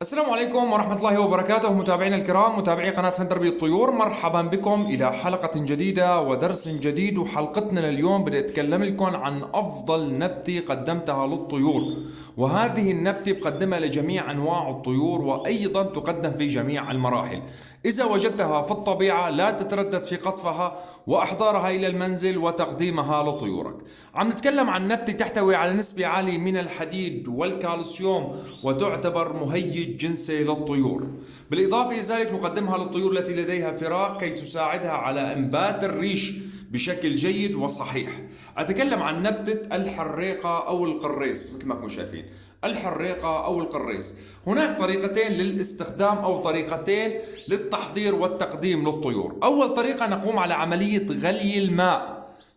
السلام عليكم ورحمة الله وبركاته متابعينا الكرام، متابعي قناة فن تربية الطيور. مرحبا بكم إلى حلقة جديدة ودرس جديد. وحلقتنا لليوم بدي أتكلم لكم عن أفضل نبتة قدمتها للطيور، وهذه النبتة بقدمها لجميع أنواع الطيور، وأيضا تقدم في جميع المراحل. إذا وجدتها في الطبيعة لا تتردد في قطفها وإحضارها إلى المنزل وتقديمها لطيورك. عم نتكلم عن نبتة تحتوي على نسبة عالية من الحديد والكالسيوم، وتعتبر مهيج جنسي للطيور. بالإضافة إلى ذلك نقدمها للطيور التي لديها فراخ كي تساعدها على إنبات الريش بشكل جيد وصحيح. أتكلم عن نبتة الحريقة أو القريص. مثل ما كنتم شايفين الحريقة أو القريص، هناك طريقتين للاستخدام أو طريقتين للتحضير والتقديم للطيور. أول طريقة نقوم على عملية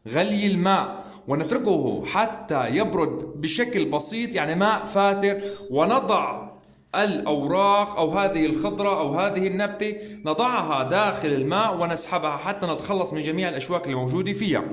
غلي الماء ونتركه حتى يبرد بشكل بسيط، يعني ماء فاتر، ونضع الأوراق أو هذه الخضرة أو هذه النبتة نضعها داخل الماء ونسحبها حتى نتخلص من جميع الأشواك الموجودة فيها.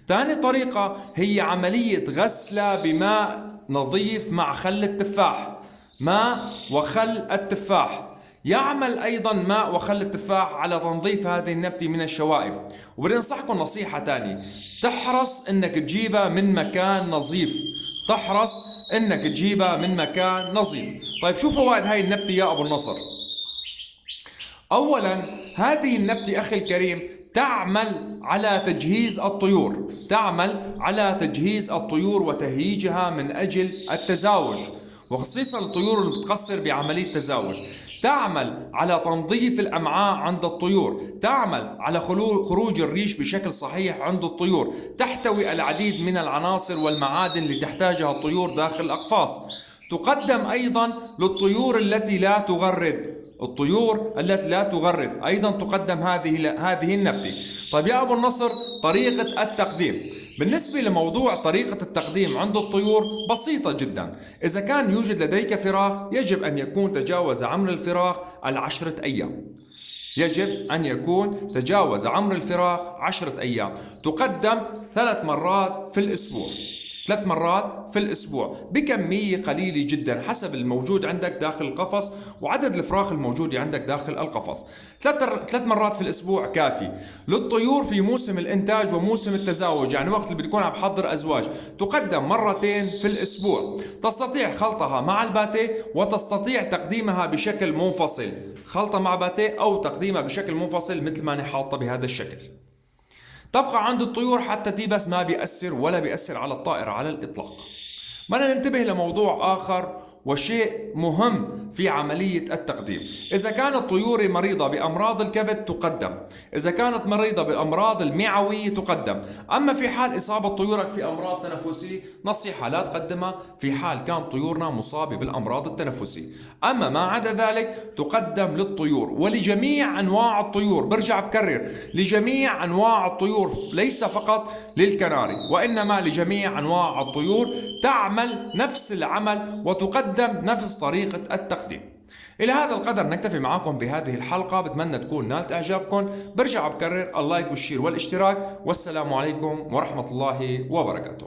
ثاني طريقة هي عملية غسلها بماء نظيف مع خل التفاح. ماء وخل التفاح يعمل أيضا ماء وخل التفاح على تنظيف هذه النبتة من الشوائب. وبدي أنصحكم نصيحة تانية: تحرص أنك تجيبها من مكان نظيف. تحرص أنك تجيبها من مكان نظيف. طيب شو فوائد هاي النبتة يا أبو النصر؟ أولا، هذه النبتة أخي الكريم تعمل على تجهيز الطيور، تعمل على تجهيز الطيور وتهييجها من أجل التزاوج، وخصيصا الطيور اللي بتقصر بعملية التزاوج. تعمل على تنظيف الأمعاء عند الطيور، تعمل على خروج الريش بشكل صحيح عند الطيور. تحتوي العديد من العناصر والمعادن اللي تحتاجها الطيور داخل الأقفاص. تقدم أيضا للطيور التي لا تغرد. الطيور التي لا تغرد أيضا تقدم هذه النبتة. طيب يا أبو النصر، طريقة التقديم. بالنسبة لموضوع طريقة التقديم عند الطيور بسيطة جدا. إذا كان يوجد لديك فراخ يجب أن يكون تجاوز عمر الفراخ 10 أيام. يجب أن يكون تجاوز عمر الفراخ 10 أيام. تقدم 3 مرات في الأسبوع. 3 مرات في الأسبوع بكمية قليلة جدا حسب الموجود عندك داخل القفص وعدد الفراخ الموجودة عندك داخل القفص. 3 مرات في الأسبوع كافي للطيور في موسم الإنتاج وموسم التزاوج، يعني وقت اللي بتكون عم بحضر أزواج. تقدم 2 مرات في الأسبوع. تستطيع خلطها مع الباتيه وتستطيع تقديمها بشكل منفصل، خلطة مع باتيه أو تقديمها بشكل منفصل مثل ما أنا حاطة بهذا الشكل. تبقى عند الطيور حتى دي بس ما بيأثر ولا بيأثر على الطائرة على الإطلاق. بدنا ننتبه لموضوع آخر وشيء مهم في عملية التقديم. إذا كانت طيوري مريضة بأمراض الكبد تقدم، إذا كانت مريضة بأمراض المعوية تقدم. أما في حال إصابة طيورك في أمراض تنفسية نصيحة لا تقدمها في حال كان طيورنا مصابة بالأمراض التنفسية. أما ما عدا ذلك تقدم للطيور ولجميع أنواع الطيور. برجع بكرر: لجميع أنواع الطيور، ليس فقط للكناري وإنما لجميع أنواع الطيور. تعمل نفس العمل وتقدم نفس طريقة التقديم. إلى هذا القدر نكتفي معكم بهذه الحلقة، بتمنى تكون نالت إعجابكم. برجع بكرر: اللايك والشير والاشتراك، والسلام عليكم ورحمة الله وبركاته.